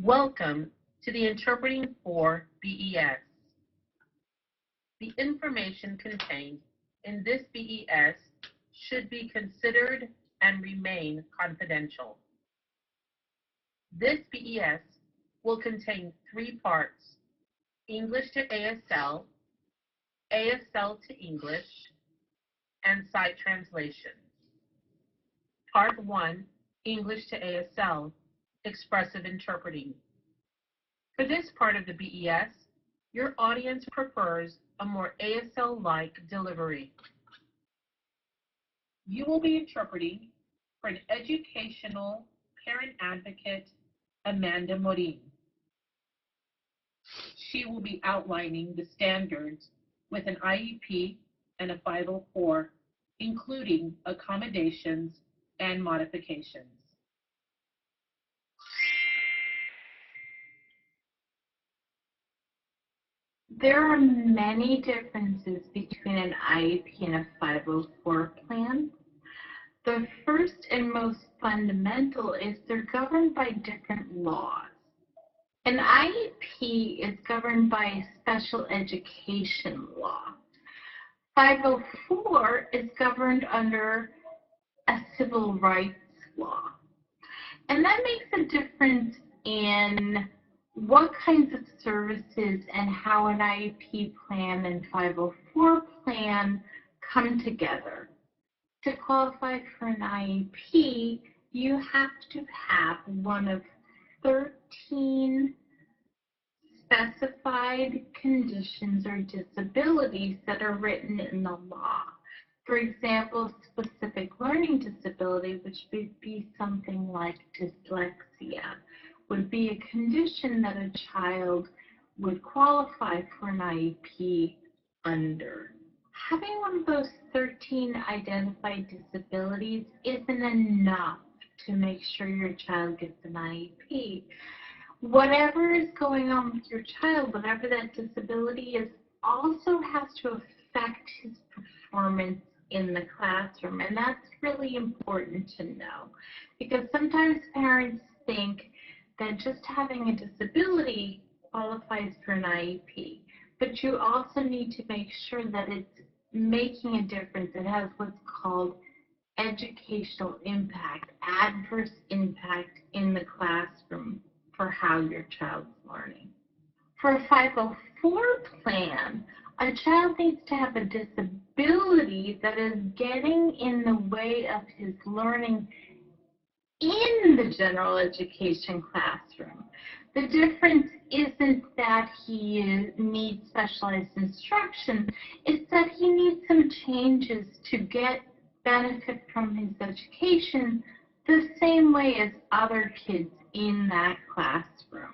Welcome to the Interpreting for BES. The information contained in this BES should be considered and remain confidential. This BES will contain 3 parts: English to ASL, ASL to English, and site translations. Part 1, English to ASL, Expressive Interpreting. For this part of the BES, your audience prefers a more ASL-like delivery. You will be interpreting for an educational parent advocate, Amanda Morin. She will be outlining the standards with an IEP and a 504, including accommodations and modifications. There are many differences between an IEP and a 504 plan. The first and most fundamental is they're governed by different laws. An IEP is governed by a special education law. 504 is governed under a civil rights law. And that makes a difference in what kinds of services and how an IEP plan and 504 plan come together. To qualify for an IEP, you have to have one of 13 specified conditions or disabilities that are written in the law. For example, specific learning disability, which would be something like dyslexia, would be a condition that a child would qualify for an IEP under. Having one of those 13 identified disabilities isn't enough to make sure your child gets an IEP. Whatever is going on with your child, whatever that disability is, also has to affect his performance in the classroom. And that's really important to know, because sometimes parents think that just having a disability qualifies for an IEP. But you also need to make sure that it's making a difference. It has what's called educational impact, adverse impact in the classroom for how your child's learning. For a 504 plan, a child needs to have a disability that is getting in the way of his learning in the general education classroom. The difference isn't that he needs specialized instruction, it's that he needs some changes to get benefit from his education the same way as other kids in that classroom.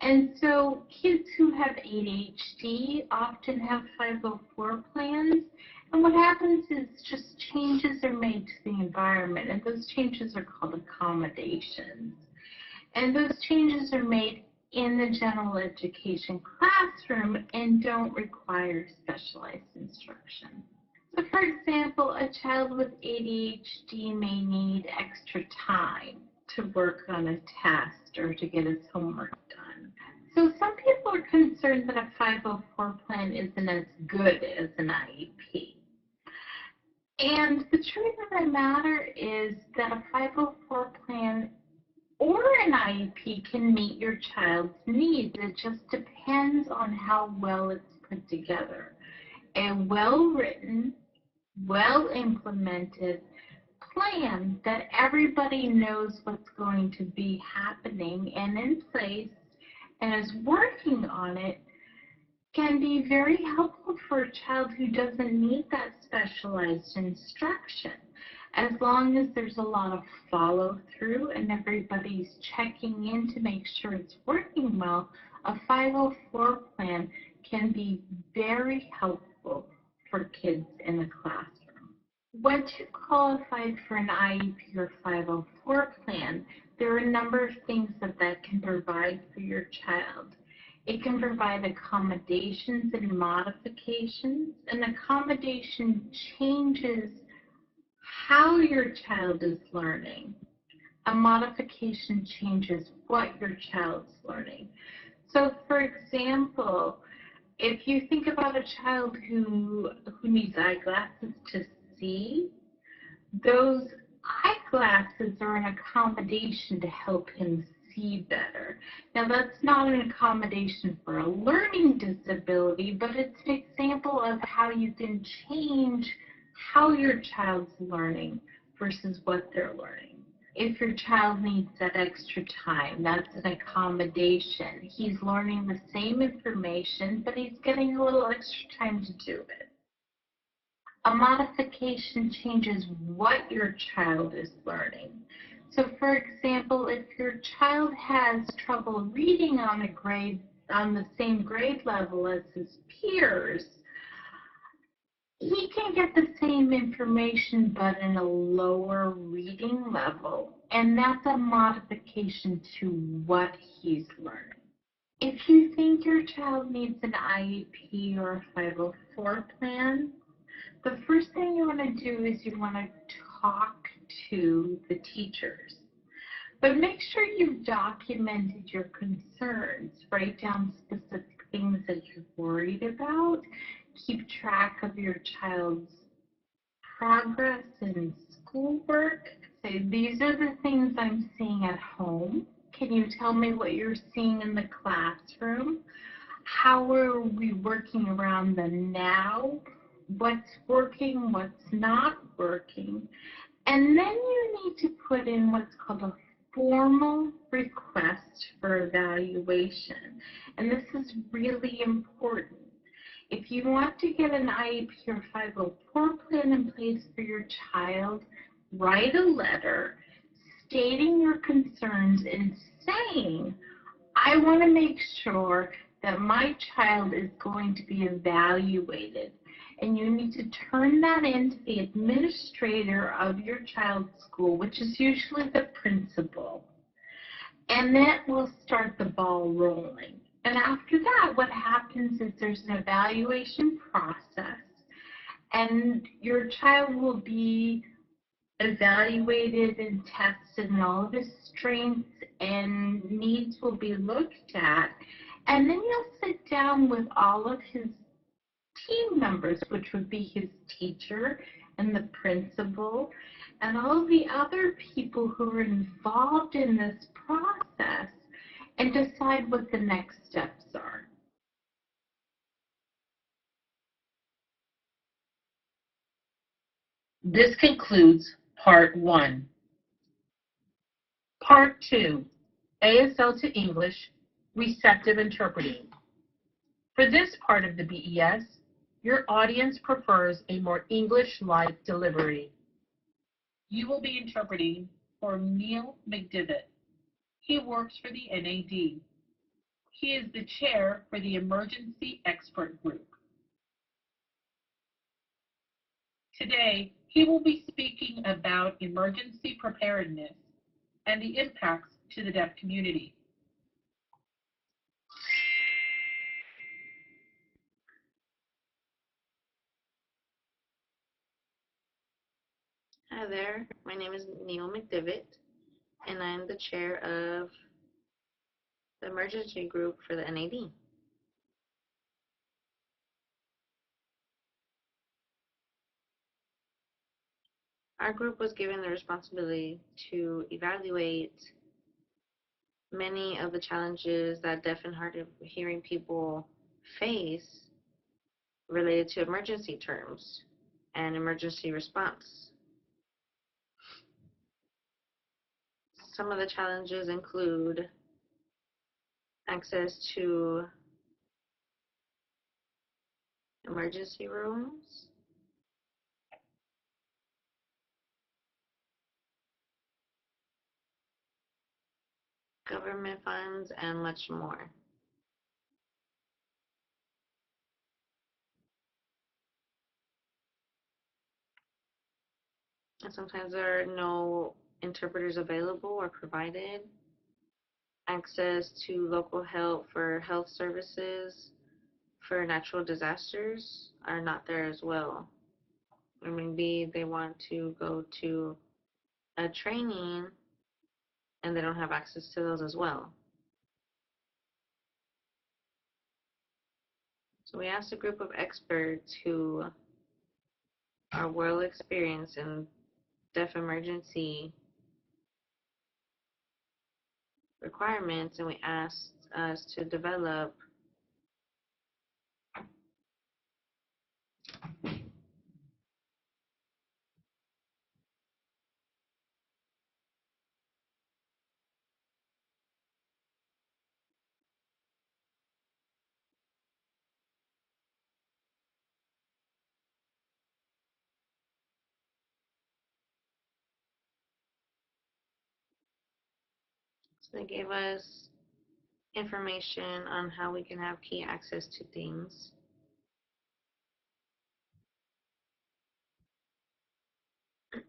And so kids who have ADHD often have 504 plans. And what happens is just changes are made to the environment, and those changes are called accommodations. And those changes are made in the general education classroom and don't require specialized instruction. So for example, a child with ADHD may need extra time to work on a test or to get his homework done. So some people are concerned that a 504 plan isn't as good as an IEP. And the truth of the matter is that a 504 plan or an IEP can meet your child's needs. It just depends on how well it's put together. A well-written, well-implemented plan that everybody knows what's going to be happening and in place and is working on it can be very helpful for a child who doesn't need that specialized instruction. As long as there's a lot of follow-through and everybody's checking in to make sure it's working well, a 504 plan can be very helpful for kids in the classroom. Once you qualify for an IEP or 504 plan, there are a number of things that can provide for your child. It can provide accommodations and modifications. An accommodation changes how your child is learning. A modification changes what your child's learning. So for example, if you think about a child who needs eyeglasses to see, those eyeglasses are an accommodation to help him see better. Now, that's not an accommodation for a learning disability, but it's an example of how you can change how your child's learning versus what they're learning. If your child needs that extra time, that's an accommodation. He's learning the same information, but he's getting a little extra time to do it. A modification changes what your child is learning. So for example, if your child has trouble reading on the same grade level as his peers, he can get the same information but in a lower reading level, and that's a modification to what he's learning. If you think your child needs an IEP or a 504 plan, the first thing you want to do is you want to talk to the teachers. But make sure you've documented your concerns. Write down specific things that you're worried about. Keep track of your child's progress in schoolwork. Say, these are the things I'm seeing at home. Can you tell me what you're seeing in the classroom? How are we working around the now? What's working, what's not working? And then you need to put in what's called a formal request for evaluation. And this is really important. If you want to get an IEP or 504 plan in place for your child, write a letter stating your concerns and saying, I want to make sure that my child is going to be evaluated. And you need to turn that in to the administrator of your child's school, which is usually the principal. And that will start the ball rolling. And after that, what happens is there's an evaluation process, and your child will be evaluated and tested, and all of his strengths and needs will be looked at. And then you'll sit down with all of his team members, which would be his teacher and the principal and all the other people who are involved in this process, and decide what the next steps are. This concludes Part 1. Part 2, ASL to English, Receptive Interpreting. For this part of the BES, your audience prefers a more English-like delivery. You will be interpreting for Neil McDivitt. He works for the NAD. He is the chair for the Emergency Expert Group. Today, he will be speaking about emergency preparedness and the impacts to the deaf community. Hi there, my name is Neil McDivitt, and I'm the chair of the emergency group for the NAD. Our group was given the responsibility to evaluate many of the challenges that deaf and hard of hearing people face related to emergency terms and emergency response. Some of the challenges include access to emergency rooms, government funds, and much more. And sometimes there are no interpreters available or provided. Access to local help for health services for natural disasters are not there as well. Or maybe they want to go to a training and they don't have access to those as well. So we asked a group of experts who are well experienced in deaf emergency requirements, and we asked us to develop so they gave us information on how we can have key access to things.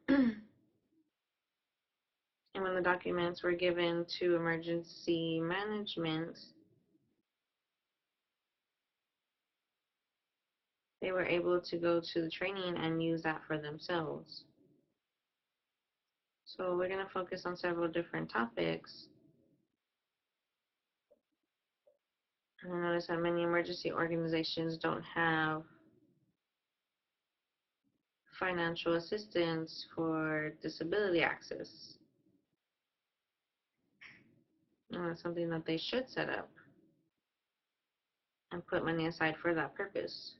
And when the documents were given to emergency management, they were able to go to the training and use that for themselves. So we're going to focus on several different topics. And I notice that many emergency organizations don't have financial assistance for disability access. And that's something that they should set up and put money aside for that purpose.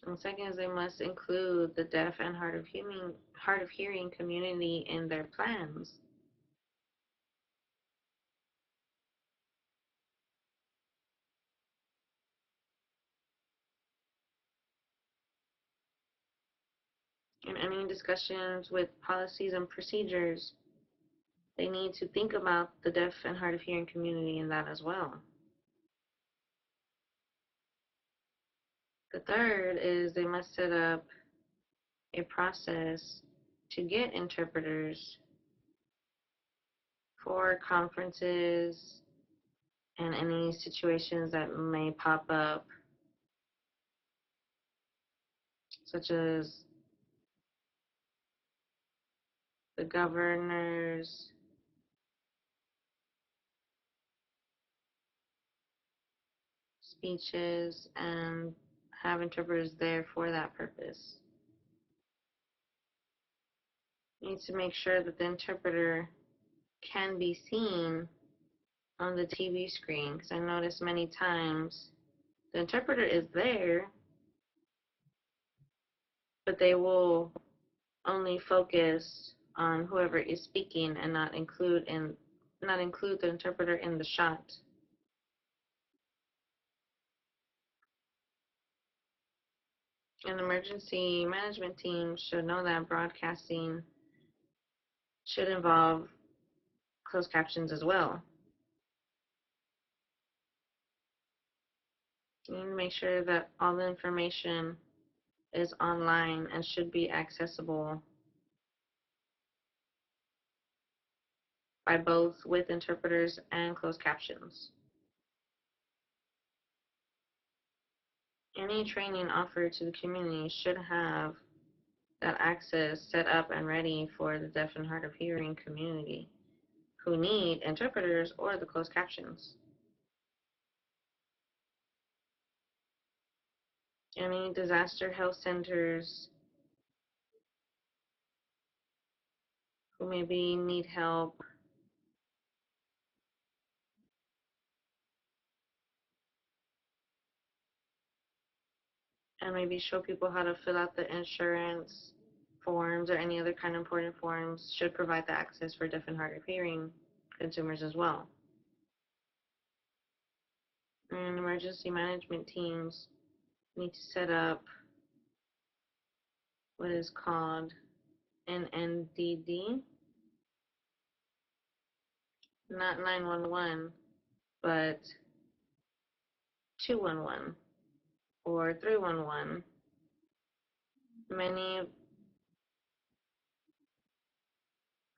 And the second is they must include the deaf and hard of hearing community in their plans. In any discussions with policies and procedures, they need to think about the deaf and hard of hearing community in that as well. The third is they must set up a process to get interpreters for conferences and any situations that may pop up, such as the governor's speeches, and have interpreters there for that purpose. You need to make sure that the interpreter can be seen on the TV screen, because I notice many times the interpreter is there, but they will only focus on whoever is speaking and not include the interpreter in the shot. An emergency management team should know that broadcasting should involve closed captions as well. You need to make sure that all the information is online and should be accessible by both with interpreters and closed captions. Any training offered to the community should have that access set up and ready for the deaf and hard of hearing community who need interpreters or the closed captions. Any disaster health centers who maybe need help and maybe show people how to fill out the insurance forms or any other kind of important forms should provide the access for deaf and hard of hearing consumers as well. And emergency management teams need to set up what is called an NDD, not 911, but 211 or 311. Many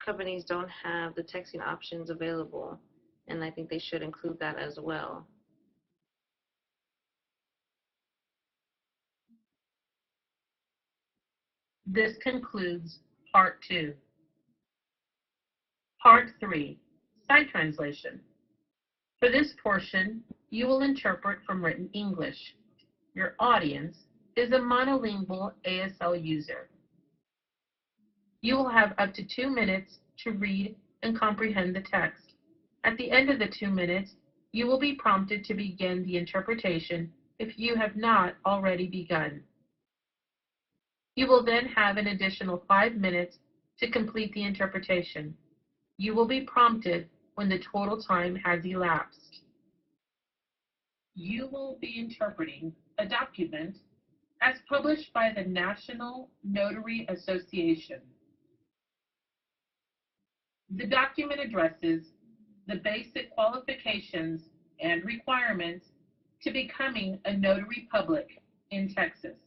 companies don't have the texting options available, and I think they should include that as well. This concludes Part 2. Part 3. Side translation. For this portion, you will interpret from written English. Your audience is a monolingual ASL user. You will have up to 2 minutes to read and comprehend the text. At the end of the 2 minutes, you will be prompted to begin the interpretation if you have not already begun. You will then have an additional 5 minutes to complete the interpretation. You will be prompted when the total time has elapsed. You will be interpreting a document as published by the National Notary Association. The document addresses the basic qualifications and requirements to becoming a notary public in Texas.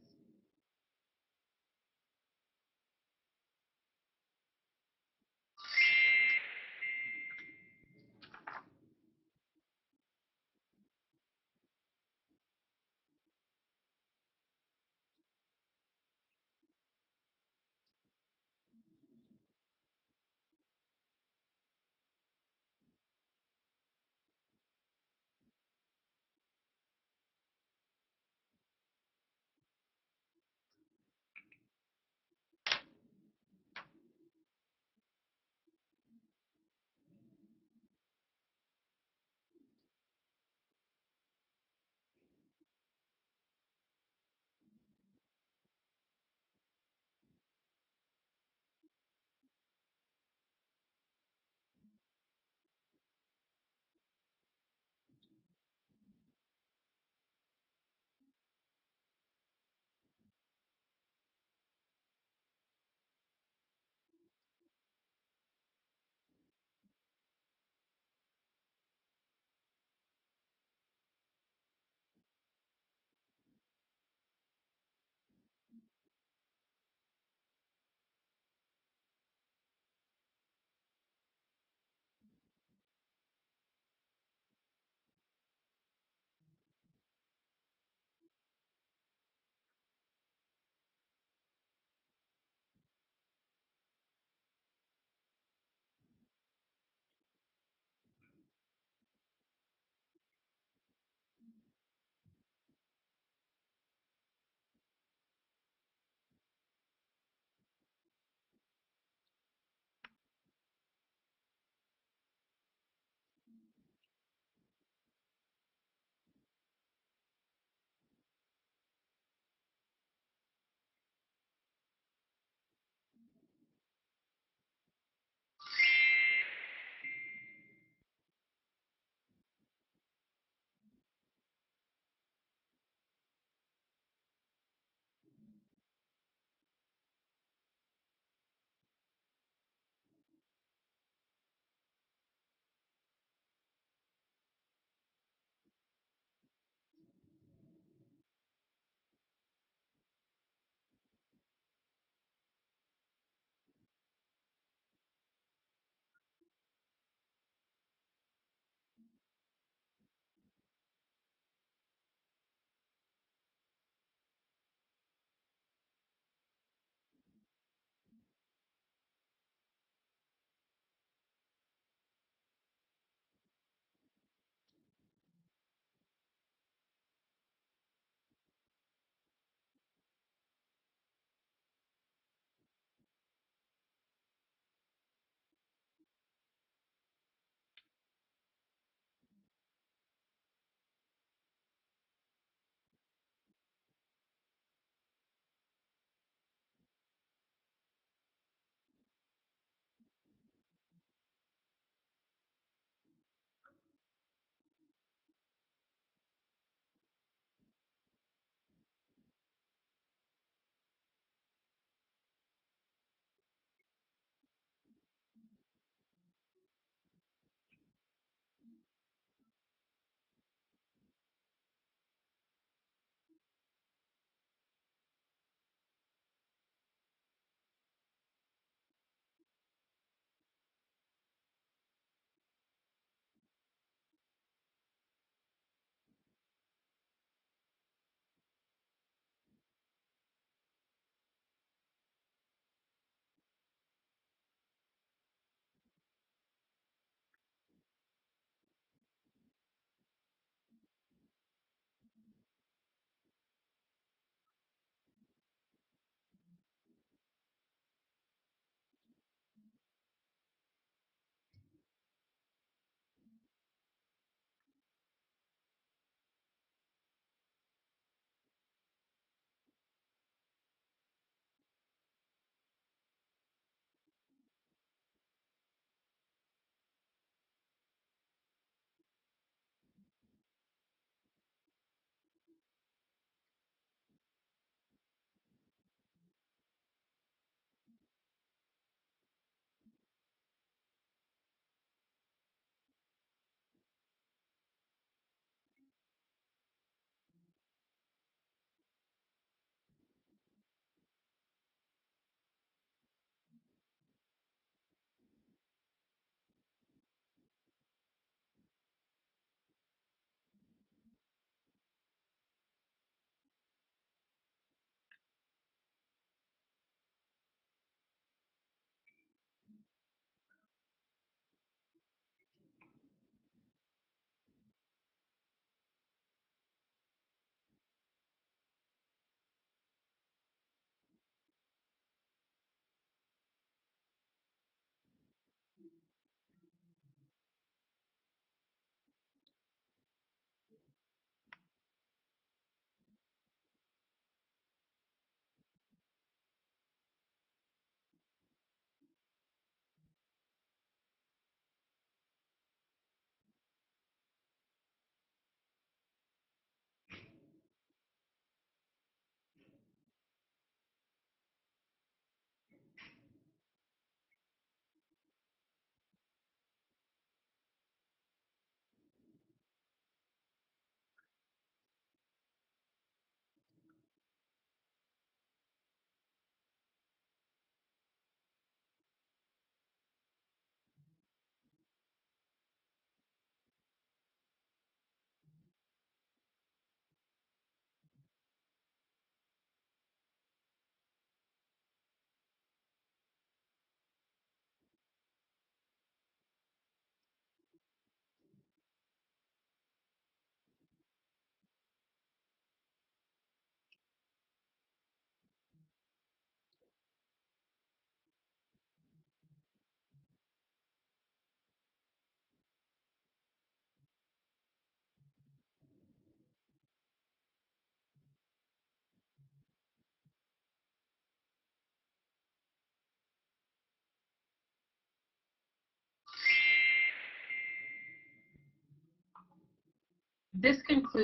This concludes